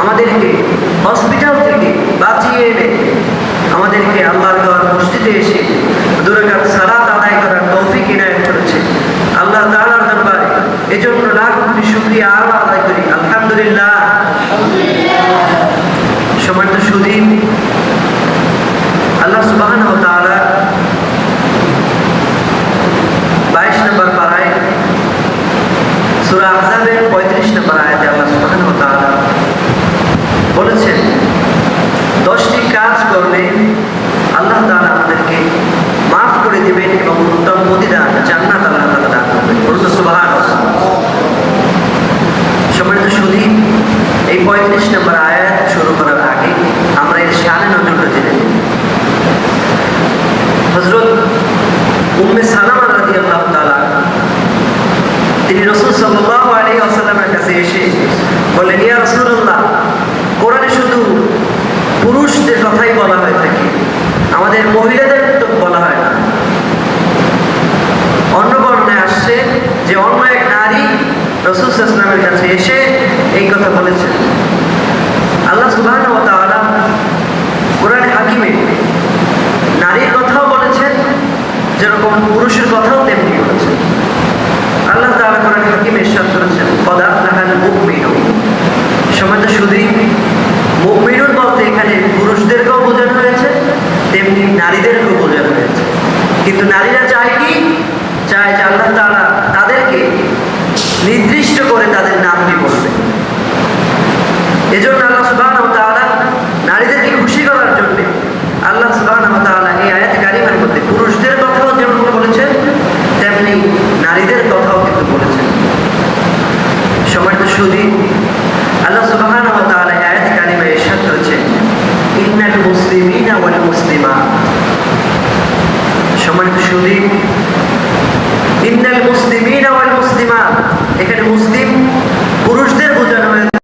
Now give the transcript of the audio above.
আমাদেরকে হসপিটাল থেকে বাঁচিয়ে এনে আমাদেরকে আল্লাহর ঘর মসজিদে এসে 2 রাকাত সালাত আদায় করার তৌফিক ইনায়াত করেছে আল্লাহ তাআলার দরবারে। এজন্য লাখ কোটি শুকরিয়া আদায় করি, আলহামদুলিল্লাহ। সম্মানিত সুধী, আল্লাহ সুবহানাহু ওয়া তাআলা 22 নম্বর পারায় সূরা আহজাবের 35 নম্বর আয়াতে আল্লাহ সুবহানাহু ওয়া তাআলা বলেছেন 10টি কাজ করলে আল্লাহ তাআলা আমাদেরকে মাফ করে দিবেন এবং উত্তম প্রতিদান জান্নাত আল্লাহ তাআলা দান করবেন। বলুন সুবহানাল্লাহ। সম্মানিত সুধী, এই 35 নম্বর আয়াত শুরু করার আগে আমরা এর শানে নজরটা জেনে নিই। হযরত উম্মে সালামা রাদিয়াল্লাহু তাআলা তিনি রাসূল সাল্লাল্লাহু আলাইহি ওয়াসাল্লামের কাছে এসে বললেন, ইয়া রাসূলুল্লাহ, কোরআনে শুধু পুরুষদের কথাই বলা হয়ে থাকে, আমাদের মহিলাদের তো বলা হয় না। অন্য বর্ণনায় আসছে যে অন্য এক নারী রাসূল সাল্লাল্লাহু আলাইহি ওয়াসাল্লামের কাছে এসে এই কথা বলেছেন। আল্লাহ সুবহানাহু ওয়া তাআলা কোরআনে হাকিমে নারীর কথাও বলেছেন, যেরকম পুরুষের কথাও তেমনি বলেছেন। আল্লাহ তাআলা কোরআনে হাকিমে ইরশাদ করেছেন, কদ আফলাহাল মুমিনুন। সম্মানিত সুধী, মুমিনুন বলতে এখানে পুরুষদেরকেও বোঝানো হয়েছে, তেমনি নারীদেরকেও বোঝানো হয়েছে। কিন্তু নারীরা চায় কি? চায় যে আল্লাহ তাআলা তাদেরকে নির্দিষ্ট করে তাদের নামটি বলবে। এজন্য আল্লাহ সুবহানাহু ওয়া তাআলা নারীদেরকে খুশি করার জন্য আল্লাহ সুবহানাহু ওয়া তাআলা এই আয়াতে কারিমার মধ্যে পুরুষদের কথাও যেমন বলেছেন, তেমনি নারীদের কথাও কিন্তু বলেছেন। সম্মানিত সুধী, আল্লাহ সুবহানাহু ওয়া তাআলা এই আয়াতে কারিমায় ইরশাদ করেছেন, ইন্নাল মুসলিমিনা ওয়াল মুসলিমাত। সম্মানিত সুধী, ইন্নাল মুসলিমিন